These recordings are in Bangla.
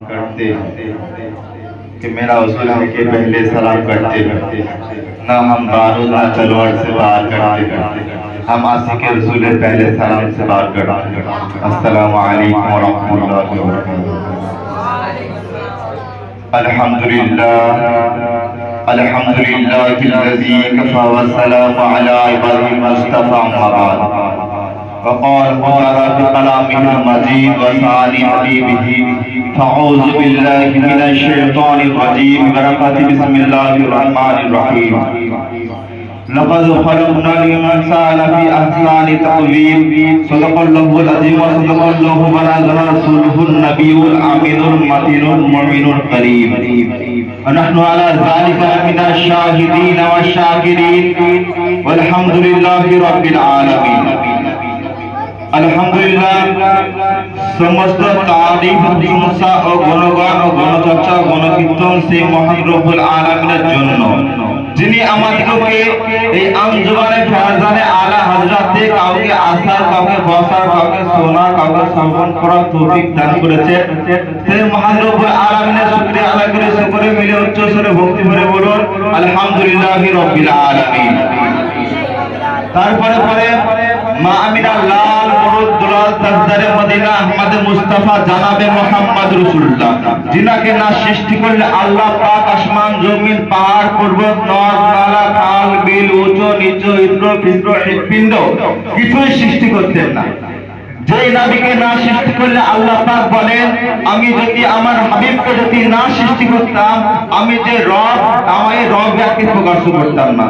करते हैं कि मेरा उसूल है कि पहले सलाम करते हैं, ना हम बारूद ना तलवार से वार करते, हम आशिक रसूल पहले सलाम से वार करते। अस्सलामु अलैकुम व रहमतुल्लाहि व बरकातुहू। अल्हम्दुलिल्लाह अल्हम्दुलिल्लाहिल्लज़ी कफ़ा व सलामु अला इबादिहिल मुस्तफ़ा अम्मा बाद। वक़ाल ताला फ़ी कलामिहिल मजीद व सानी हबीबिही फ़अऊज़ु बिल्लाहि मिनश शैतानिर रजीम बरकाति बिस्मिल्लाहिर रहमानिर रहीम। लक़द ख़लक़नल इंसाना फ़ी अहसानि तक़वीम। सदक़ल्लाहुल अज़ीम व सदक़ल्लाहु व बलग़ रसूलुहुन नबियुल आमीनुल मतीनुल मुमिनुल करीम। व नहनु अला ज़ालिका मिनश शाहिदीन व शाकिरीन वल्हम्दुलिल्लाहि रब्बिल आलमीन। अल्हम्दुलिल्लाह समस्त तारीफ प्रशंसा ও গুণগান ও গণচর্চা গণকীর্তন সেই মহান রব্বুল আলামিনের জন্য, যিনি আমাদেরকে এই আঞ্জুমানে ফয়জানে আলা হযরতে কাউকে আসার, কাউকে বসার, কাউকে শোনার, কাউকে শ্রবণ করার তৌফিক দান করেছেন। সেই মহান রব্বুল আলামিনের শুকরিয়া আদায় করে সকলে মিলে উচ্চ স্বরে ভক্তি ভরে বলুন আলহামদুলিল্লাহি রাব্বিল আলামিন। তারপরে মা আমিনার লাল মুরুদ দুলাল তাজদারে মদিনা আহমদ মুস্তাফা জানাবে মুহাম্মদ রাসূলুল্লাহ, যিনাকে না সৃষ্টি করলে আল্লাহ পাক আসমান জমিন পাহাড় পর্বত নদ নালা খাল বিল উঁচু নিচু ইন্দ্র পিন্দ্র হৃৎপিণ্ড কিছুই সৃষ্টি করতেন না। যেই নবীকে না সৃষ্টি করলে আল্লাহ পাক বলেন, আমি যদি আমার হাবিবকে যদি না সৃষ্টি করতাম, আমি যে রব, আমার এই রবকে প্রকাশ করতাম না।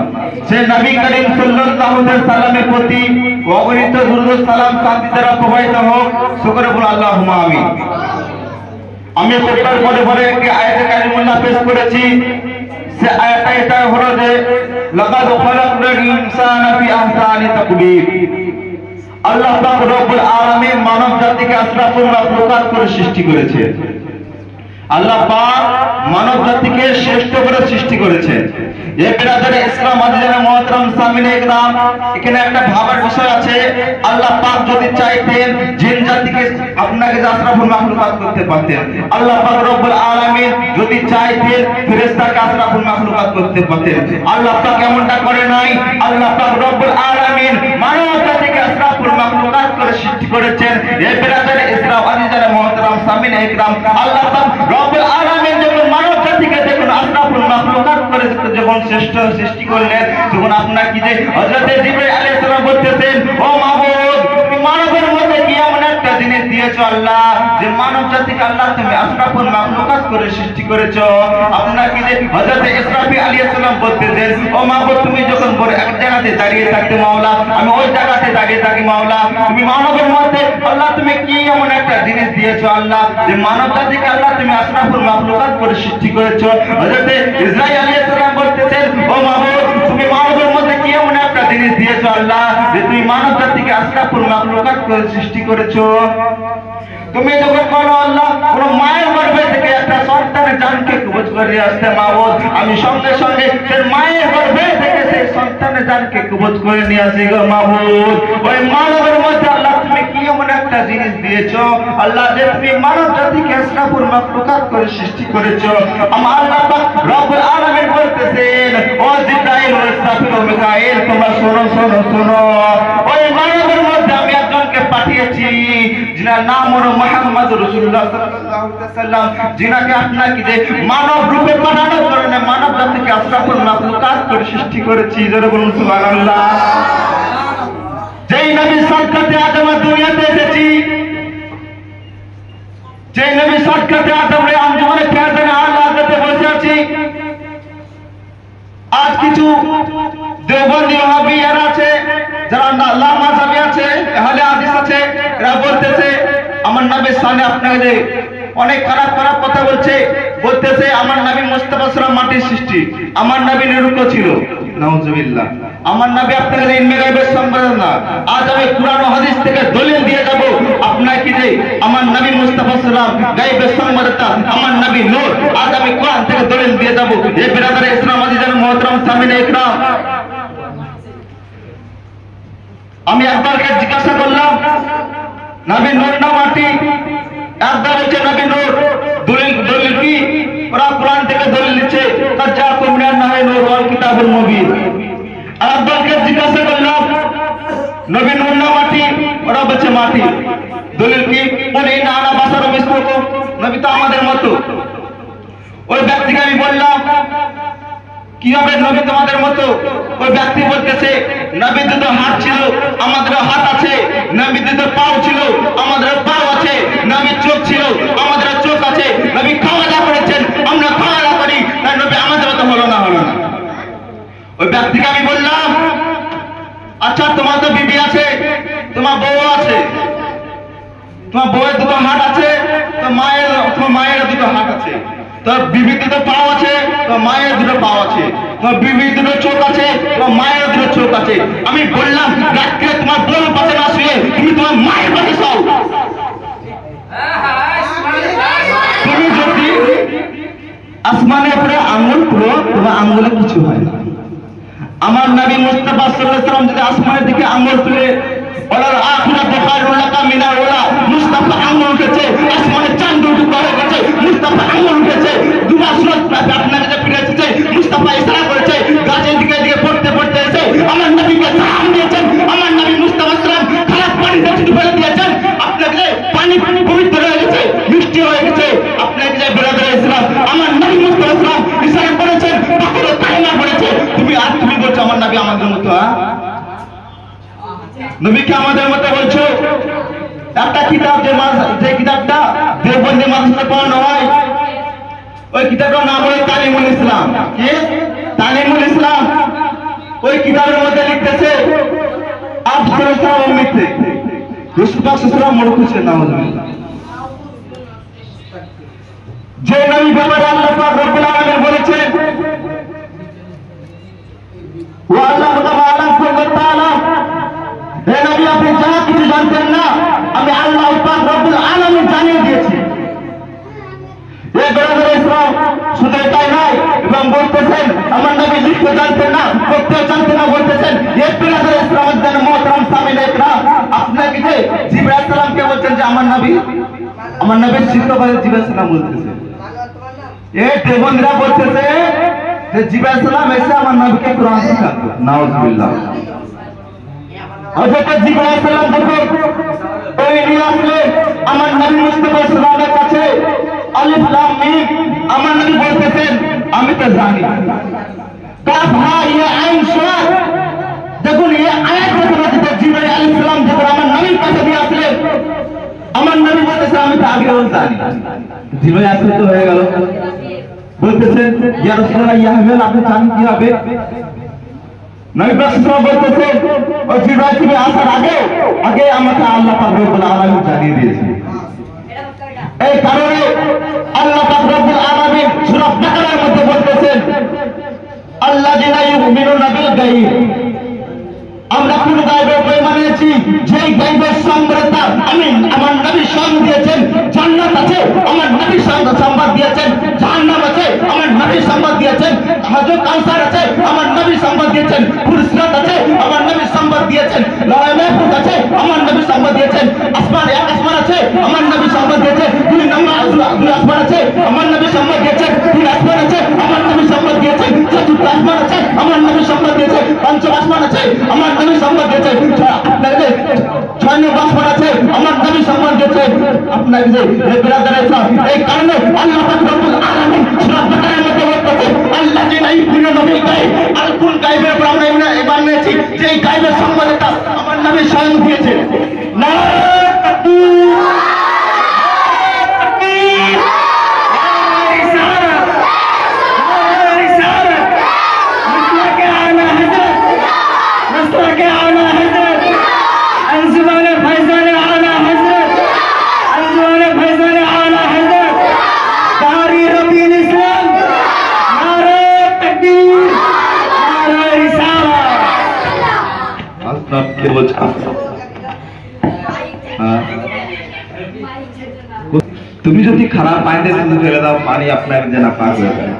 সে নবী করিম সাল্লাল্লাহু আলাইহি সাল্লামের প্রতি অগণিত দুরূদ সালাম শান্তি দ্বারা প্রবাহিত হোক, শুকর বলুন আল্লাহুম্মা আমিন। আমি প্রত্যেক পরে একটি আয়াতে কারিমুল্লাহ পেশ করেছি। সে আয়াতটা এটা হলো যে লাকাদ খালাকনাল ইনসানা ফি আহসানি তাকবীর। আল্লাহ পাক রব্বুল আলামিন মানব জাতিকে আশরাফুল মাখলুকাত করে সৃষ্টি করেছে। আল্লাহ পাক মানব জাতিকে শ্রেষ্ঠ করে সৃষ্টি করেছেন। এই বিরাদারে ইসলাম আজিজানে মুহতারাম সামিনে ইকরাম, এখানে একটা ভাবার বিষয় আছে। আল্লাহ পাক যদি চাইতেন জিন জাতিকে আপনাকে আশরাফুল মাখলুকাত করতে পারতেন। আল্লাহ পাক রব্বুল আলামিন যদি চাইতেন ফেরেশতাকে আশরাফুল মাখলুকাত করতে পারতেন। আল্লাহ পাক এমনটা করে নাই। আল্লাহ পাক রব্বুল আলামিন মানব জাতিকে আশরাফুল মাখলুকাত করে সৃষ্টি করেছেন। এই বিরাদারে ইসলাম আজিজানে মুহতারাম সামিনে ইকরাম, আল্লাহ পাক রব্বুল আলামিন যখন মানব জাতিকে যখন আশরাফুল মাখলুকাত করে যখন শ্রেষ্ঠ সৃষ্টি করলেন, তখন আপনার কি যে হযরত জিবরাইল আলাইহিস সালাম বলতেছেন, ও মাবুদ, তুমি মানবের মধ্যে কি এমন একটা জিনিস দিয়েছো আল্লাহ, যে মানব জাতিকে আল্লাহ তুমি আশরাফুল মাখলুকাত করে সৃষ্টি করেছো। আপনার কি যে হযরত ইসরাফিল আলাইহিস সালাম বলতেছেন, ও মাবুদ, তুমি যখন বড় এক জায়গাতে দাঁড়িয়ে থাকতে মাওলা, আমি ওই জায়গাতে দাঁড়িয়ে থাকি মাওলা। তুমি মানবের মধ্যে আল্লাহ তুমি কি এমন একটা জিনিস দিয়েছো আল্লাহ, যে মানব জাতিকে আল্লাহ তুমি আশরাফুল মাখলুকাত করে সৃষ্টি করেছো। হযরত ইসরাঈল আলাইহিস সালাম বলতেছেন, ও মাবুদ, তুমি মানবের মধ্যে কি এমন একটা জিনিস দিয়েছো আল্লাহ, যে তুমি মানব জাতিকে আশরাফুল মাখলুকাত করে সৃষ্টি করেছো। তুমি যখন বলো আল্লাহ কোন মায়ের গর্ভে থেকে একটা সন্তানের জানকে কবজ করে আসতে মাবুদ, আমি সঙ্গে সঙ্গে সেই মায়ের গর্ভে থেকে সেই সন্তানের জানকে কবজ করে নিয়ে আসি গো মাবুদ। ওই মানবের মধ্যে আল্লাহ তুমি কি এমন একটা জিনিস দিয়েছো আল্লাহ, যে তুমি মানব জাতিকে আশরাফুল মাখলুকাত করে সৃষ্টি করেছো। আমার আল্লাহ পাক রব্বুল আলামিন বলতেছেন, ও জিবরাইল ও ইসরাফিল ও মিকাঈল, তোমরা শোনো শোনো শোনো, ওই মানবের মধ্যে আমি একজনকে পাঠিয়েছি, যিনার নাম হলো মুহাম্মদ রাসূলুল্লাহ সাল্লাল্লাহু আলাইহি ওয়াসাল্লাম, যিনাকে আপনার কি যে মানব রূপে পাঠানোর কারণে মানব জাতিকে আশরাফুল মাখলুকাত করে সৃষ্টি করেছি। জোরে বলুন সুবহানাল্লাহ। যেই নবী সাক্ষাতে আদম দুনিয়াতে এসেছি, যেই নবী সাক্ষাতে আদম রে আঞ্জুমানে ফয়জানে আলা হযরতে বসে আছি, আজ কিছু দেওবন্দি ওয়াহাবিয়ারা আছে, যারা আল্লাহ মাযহাবি আছে, আহলে হাদিস আছে, এরা বলতেছে আমার নবীর সামনে আপনাকে অনেক খারাপ খারাপ কথা বলতেছে আমার নবী মুস্তাফা সাল্লাল্লাহু মাটির সৃষ্টি, আমার নবী নিরুক্ত ছিল, নাউজুবিল্লাহ। আমার নবী আপনাদের ইলমে গায়বের সম্বন্ধে না। আজ আমি কুরআন ও হাদিস থেকে দলিল দিয়ে যাব আপনার কি যে আমার নবী মুস্তাফা সাল্লাল্লাহু গায়বের সম্বন্ধে, আমার নবী নূর। আজ আমি কুরআন থেকে দলিল দিয়ে যাব। এই বিরাদারে ইসলাম আজিজান মুহতারাম সামিনে ইকরাম, আমি একবারকে জিজ্ঞাসা করলাম নবী নূর না মাটি, একবার হচ্ছে নবী নূর, দলিল কি হবে নবী তোমাদের মতো? ওই ব্যক্তি বলতেছে নবীদের তো হাত ছিল, আমাদের হাত আছে। নবীদের তো পাও ছিল, আমাদের পাও আছে। নবীর চোখ ছিল, আমাদের চোখ আছে। নবী খাওয়া দাওয়া করেছেন, আমরা খাওয়া দাওয়া করি। তাই নবী আমাদের মতো হলো না। ওই ব্যক্তিকে আমি বললাম, আচ্ছা তোমার তো বিবি আছে, তোমার বউ আছে, তোমার বউয়ের দুটো হাত আছে, তোমার মায়ের দুটো হাত আছে। তোর বিবির দুটো পাও আছে, তোর মায়ের দুটো পাও আছে। তোর বিবির দুটো চোখ আছে, তোর মায়ের দুটো চোখ আছে। আমি বললাম রাত্রে তোমার বউর পাশে না শুয়ে তুমি তোমার মায়ের পাশে শোও। তুমি যদি আসমানের উপরে আঙ্গুল তুলো, তোমার আঙ্গুলে কিছু হয় না। আমার নবী মুস্তাফা সাল্লাল্লাহু আলাইহি ওয়াসাল্লাম যদি আসমানের দিকে আঙ্গুল তুলে ওলার আখিরাত খায়রুল লাকা মিনাল উলা, মুস্তাফা আঙ্গুল উঠেছে, আসমানের চাঁদ উঠে গেছে, মুস্তাফা আঙ্গুল উঠেছে, দুবার সুরত আপনাকে যে ফিরেছে, মুস্তাফা ইশারা করেছে, গাছের দিকে পড়তে পড়তে এসে আমার নবীকে সালাম দিয়েছেন। আমার নবী মুস্তাফা সাল্লাল্লাহু আলাইহি ওয়াসাল্লাম খারাপ পানিতে ছুটে ফেলে দিয়েছেন। আপনাকে পানি পবিত্র হয়ে গেছে, মিষ্টি হয়ে গেছে। আপনাকে যে বেরাদার ইসলাম আমার নবী মুস্তাফা সাল্লাল্লাহু আলাইহি ওয়াসাল্লাম ইশারা করেছেন, পাখিরা কালিমা পড়েছে। তুমি বলছো আমার নবী আমাদের মতো? নবীকে আমাদের মতো বলছো? একটা কিতাব যে কিতাবটা দেওবন্দি মাদ্রাসায় পড়ানো হয়, ওই কিতাবটার নাম হলো তালিমুল ইসলাম। কি? তালিমুল ইসলাম। ওই কিতাবের মধ্যে লিখতেছে আফসর ইসলাম উম্মিতে রাসূল পাক সাল্লাল্লাহু আলাইহি ওয়াসাল্লাম মরকু ছিলেন। নাউযুবিল্লাহ। যে নবী ব্যাপারে আল্লাহ পাক রব্বুল আলামিন বলেছেন ওয়া আল্লাহু তাআলা হে নবী আপনি যা কিছু জানতেন না আমি আল্লাহ পাক রব্বুল আলামিন জানিয়ে দিয়েছি। এই বেরাদার ইসলাম শুধু এটাই নয়, এবং বলতেছেন আমার নবী লিখতে জানতেন না, পড়তে জানতেন না, বলতেছেন এই বেরাদার ইসলামের জন্য মোহতারাম সামিল ইকরাম, আপনাকে যে জিবরাইল আলাইহিস সালামকে বলছেন যে আমার নবীর শিক্ষক জিবরাইল আলাইহিস সালাম বলতেছে, এই দেবন্দরা বলতেছে যে জিবরাইল আলাইহিস সালাম এসে আমার নবীকে কোরআন শিখাতো। নাউযুবিল্লাহ। হযরত জিবরাইল আলাইহিস সালাম যখন ওই নিয়ে আসলেন আমার নবী মুস্তাফা সাল্লাল্লাহু আলাইহি ওয়াসাল্লামের কাছে, আলিফ লাম মিম, আমার নবী বলতেছেন আমি তো জানি, কাফ হা ইয়া আইন সাদ। দেখুন এই আয়াত থেকে জিবরাইল আলাইহিস সালাম যখন আমার নবীর কাছে নিয়ে আসলেন, আমার নবী বলতেছেন আমি তো আগেও জানি। জিবরাইল আসলে তো হয়ে গেল, বলতেছেন ইয়া রাসূলুল্লাহ ইয়া হাবিব আপনি জানেন কি হবে? নবী রাসূলুল্লাহ বলতেছেন ও জিবরাইল তুমি আসার আগে আমাকে আল্লাহ পাক রব্বুল আলামিন জানিয়ে দিয়েছেন। এই কারণে আল্লাহ পাক রব্বুল আলামিন সূরা বাকারার মধ্যে বলতেছেন আল্লাযিনা ইউমিনুনা বিল গায়ব, আমরা কোন গায়বের উপরে মানিয়েছি যে গায়বের সংবাদটা আমার নবী সংবাদ দিয়েছেন। জান্নাত আছে আমার নবী সংবাদ দিয়েছেন, জাহান্নাম আছে আমার নবী সংবাদ দিয়েছেন, হাউজুল কাউসার আছে আমার নবী সংবাদ দিয়েছেন, ফুরসিরাত আছে আমার নবী সংবাদ দিয়েছেন, লওহে মাহফুজ আছে আমার নবী সংবাদ দিয়েছেন, এক আসমান আছে আমার নবী সংবাদ দিয়েছেন, দুই আসমান আছে আমার নবী সংবাদ দিয়েছেন, তিন আসমান আছে আমার নবী সংবাদ দিয়েছেন, চতুর্থ আসমান আছে আমার নবী সংবাদ দিয়েছেন, পঞ্চম আসমান আছে আমার নবী সংবাদ দিয়েছেন, আপনাদের 6 নম্বর আসমান আছে আমার নবী সংবাদ দিয়েছেন। আপনাকে যে বেরাদার ইসলাম, এই কারণে আল্লাহ পাক রব্বুল আলামিন সূরা বাকারার মধ্যে বলতেছেন আল্লাযিনা ইউমিনুনা বিল গায়ব, আর কোন গায়বের উপর আমরা ঈমান এনেছি যে গায়বের সংবাদটা আমার নবী স্বয়ং দিয়েছেন। নারায়ে তাকবীর, তুমি যদি খারাপ পানিতে ফেলে দাও পানি আপনার জানা পাক হয়ে যায়।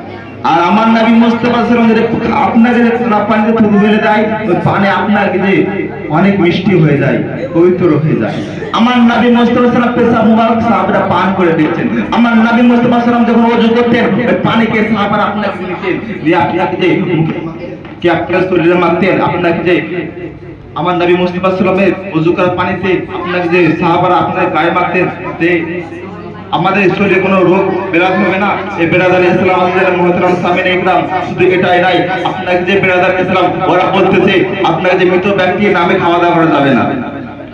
আর আমার নবী মুস্তাফা সাল্লাল্লাহু আলাইহি ওয়াসাল্লাম আপনাকে যে খারাপ পানিতে ফেলে দেয় ওই পানি আপনার যে অনেক মিষ্টি হয়ে যায়, পবিত্র হয়ে যায়। আমার নবী মুস্তাফা সাল্লাল্লাহু আলাইহি ওয়াসাল্লাম পেশাব মুবারক সাহাবারা পান করে দিয়েছেন। আমার নবী মুস্তাফা সাল্লাল্লাহু আলাইহি ওয়াসাল্লাম যখন ওযু করতেন ওই পানিকে সাহাবারা আপনাকে দিতেন, যে আপনাকে যে কি আপনার শরীরে মাখতেন, আপনাকে যে আমার নবী মুস্তাফা সাল্লাল্লাহু আলাইহি ওয়াসাল্লামের ওযু করার পানিতে আপনাকে যে সাহাবারা আপনার গায়ে মাখতেন, যে আমাদের শরীরে কোনো রোগ বেরাদ হবে না। এই বেরাদার ইসলাম মুহতারাম সামিনে ইকরাম, শুধু এটাই নাই, আপনাকে যে বেরাদার ইসলাম ওরা বলতেছে আপনাকে যে মৃত ব্যক্তির নামে খাওয়া দাওয়া করা যাবে না,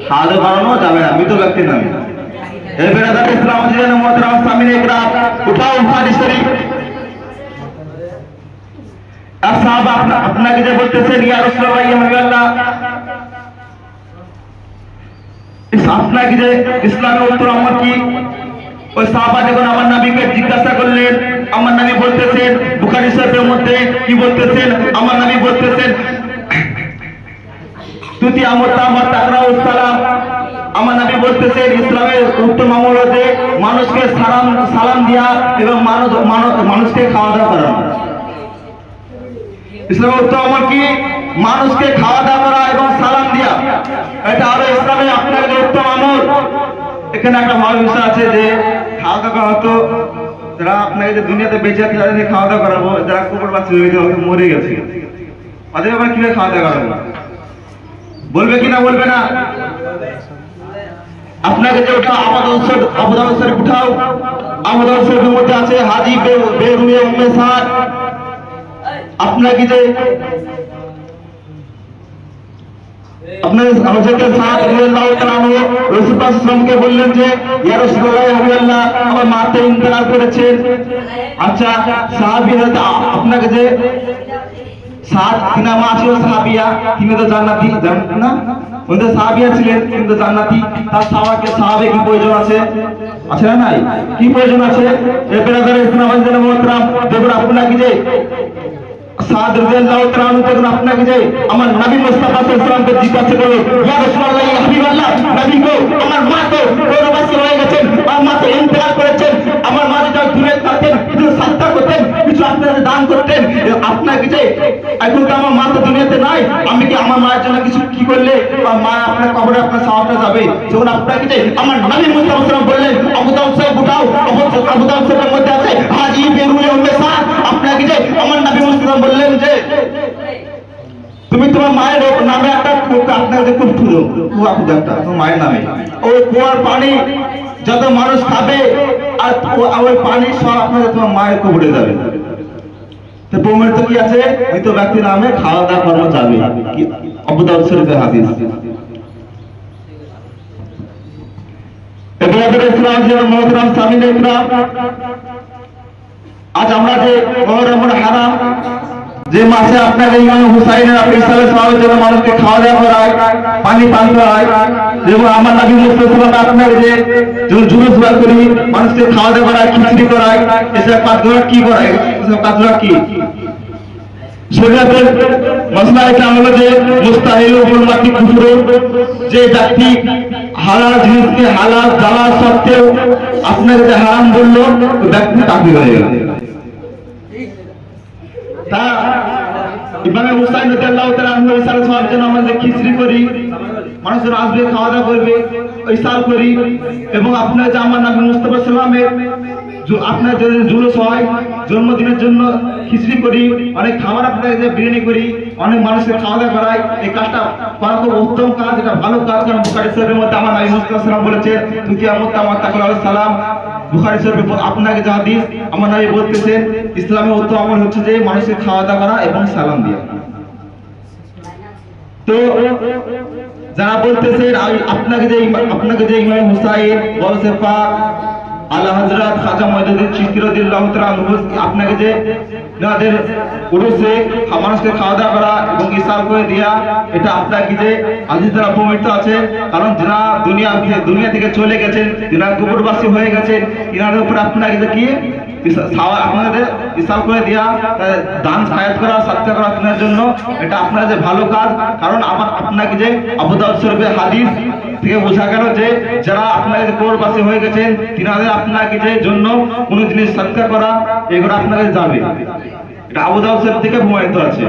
খাওয়া দাওয়া করানো যাবে না মৃত ব্যক্তির নামে। এই বেরাদার ইসলাম মুহতারাম সামিনে ইকরাম, উঠাও বুখারী শরীফ। আর সাহাবা আপনাকে যে বলতেছেন ইয়া রাসূলুল্লাহ ইয়া হাবিবাল্লাহ, আপনাকে যে ইসলামের উত্তর আমার কি? ওই সাহাবা যখন আমার নবীকে জিজ্ঞাসা করলেন, আমার নবী বলতেছেন বুখারী শরীফের মধ্যে কি বলতেছেন? আমার নবী বলতেছেন তুতি আমর তাকরাউ সালাম। আমার নবী বলতেছেন ইসলামের উত্তম আমল হচ্ছে মানুষকে সালাম দেওয়া এবং মানুষকে খাওয়া দাওয়া করানো। ইসলামের উত্তম আমল কি? মানুষকে খাওয়া দাওয়া করা এবং সালাম দেওয়া, এটা হলো ইসলামের আপনার উত্তম আমল। এখানে একটা ভালো বিষয় আছে যে খাওয়া দাওয়া করা হতো, যারা আপনাকে যে দুনিয়াতে বেঁচে আছে যাদের খাওয়া দাওয়া করাবো, যারা কবরবাসী হয়ে গেছে মরে গেছে, তাদের আবার কিভাবে খাওয়া দাওয়া করাবো? বলবে কিনা বলবে না? আপনাকে যে উঠাও আবু দাউদ শরীফ উঠাও, আবু দাউদ শরীফের মধ্যে আছে হাজি বেরুয়ে উম্মে সাদ। আপনাকে যে আপনার হযরত সাদ রাদিয়াল্লাহু তাআলা আনহু রাসূল পাক সাল্লাল্লাহু বললেন যে ইয়া রাসূলুল্লাহ ইয়া হাবিবাল্লাহ আমার মা তো ইন্তেকাল করেছেন। আচ্ছা সাহাবী আপনাকে যে সাদ তিনা মা ছিল সাহাবিয়া, তিনি তো জান্নাতি, জানেন না? উনি সাহাবিয়া ছিলেন কিন্তু জান্নাতি। তার সাহাবে কি প্রয়োজন আছে? আছে না নাই? কি প্রয়োজন আছে? এই বেরাদার ইসলাম মুহতারাম, দেখুন আপনাকে যে সাদ রাদিয়াল্লাহু তাআলা আনহু যখন আপনাকে যে আমার নবী মুস্তাফা সাল্লাল্লাহু আলাইহি ওয়াসাল্লামকে জিজ্ঞাসা করলো ইয়া রাসূলুল্লাহ ইয়া হাবিবাল্লাহ, নবী গো আমার মা তো কবরবাসী হয়ে গেছেন, আমার মা তো ইন্তেকাল করেছেন, আমার মা যদি দূরে থাকতেন কিছু সাদকা করতেন, কিছু আপনাদের দান করতেন, আপনাকে যে এখন তো আমার মা তো দুনিয়াতে নাই, আমি কি আমার মায়ের জন্য কিছু কি করলে মা আপনার কবরে আপনার সওয়াবটা যাবে? যখন আপনাকে যে আমার নবী মুস্তাফা সাল্লাল্লাহু আলাইহি ওয়াসাল্লাম বললেন আবু দাউদ শরীফ উঠাও, আবু দাউদ শরীফের মধ্যে আছে হাজি বেরুয়ে উম্মে সাদ। আপনাকে যে আমার নবী মুস্তাফা বললেন যে তুমি তোমার মায়ের নামে একটা আপনাকে খুব খুঁজো কুয়া খুঁজো একটা তোমার মায়ের নামে, ওই কুয়ার পানি যত মানুষ খাবে আর ওই পানি সব আপনাকে তোমার মায়ের কবরে যাবে। তো প্রমাণিত কি আছে? মৃত ব্যক্তির নামে খাওয়া দাওয়া করানো যাবে, আবু দাউদ শরীফের হাদিস। মুহতারাম সামিনে ইকরাম, আজ আমরা যে মুহররমুল হারাম যে মাসে আপনাকে ইমাম হুসাইনের ইসলামের সওয়াবের জন্য মানুষকে খাওয়া দাওয়া করায়, পানি পান করায়, যেমন আমার নবী মুস্তাফা আপনাকে যে জুলুস বার করি মানুষকে খাওয়া দাওয়া করায়, খিচুড়ি করায়, এসব কাজগুলো কি করায়? এসব কাজগুলো কি শরীয়তের মাসলা? এটা হলো যে মুস্তাহিল হুরমাতি কুফর, যে ব্যক্তি হালাল জিনিসকে হালাল জানা সত্ত্বেও আপনাকে যে হারাম বললো ওই ব্যক্তি কাফির হয়ে গেল। তা ইমাম হুসাইন রাদিয়াল্লাহু তাআলা আনহু ইসার সওয়াবের জন্য আমরা যে খিচুড়ি করি, মানুষের আসবে খাওয়া দাওয়া করবে, ইসার করি, এবং আপনার যে আমার নবী মুস্তাফা সাল্লামের আপনার যে জুলুস হয় জন্মদিনের জন্য খিচুড়ি করি, অনেক খাবার আপনাকে যে বিরিয়ানি করি, অনেক মানুষের খাওয়া দাওয়া করাই, এই কাজটা করা খুব উত্তম কাজ, এটা ভালো কাজ। কারণ বুখারী শরীফের মধ্যে আমার নবী মুস্তাফা সাল্লাল্লাহু আলাইহি ওয়াসাল্লাম বলেছেন তুতি আমর তাকরাউ সালাম। বুখারী শরীফে আপনাকে যে হাদিস আমার নবী বলতেছেন ইসলামের উত্তম আমল হচ্ছে যে মানুষের খাওয়া দাওয়া করা এবং সালাম দেওয়া। তো যারা বলতেছেন আপনাকে যে ইমাম হুসাইন গৌসে পাক আলা হযরত খাজা মুঈনুদ্দিন চিশতি রাদিয়াল্লাহু তাআলা আনহু আপনাকে যে যাদের উরুসে মানুষকে খাওয়া দাওয়া করা এবং ইসার করে দেয়া, এটা আপনাকে যে আজিজ দ্বারা প্রমাণিত আছে। কারণ যারা দুনিয়া থেকে চলে গেছেন, যারা কবরবাসী হয়ে গেছেন, এনাদের উপর আপনাকে যে কি আপনাদের ইসার করে দেয়া, দান খায়াত করা, সাদকা করা আপনার জন্য, এটা আপনার যে ভালো কাজ। কারণ আপনাকে যে আবু দাউদ শরীফের হাদিস থেকে বোঝা গেল যে যারা আপনাকে কবরবাসী হয়ে গেছেন তিনাদের আপনাকে যে জন্য কোন জিনিস সাদকা করা এগুলো আপনাকে যাবে, এটা আবু দাউদ শরীফ থেকে প্রমাণিত আছে।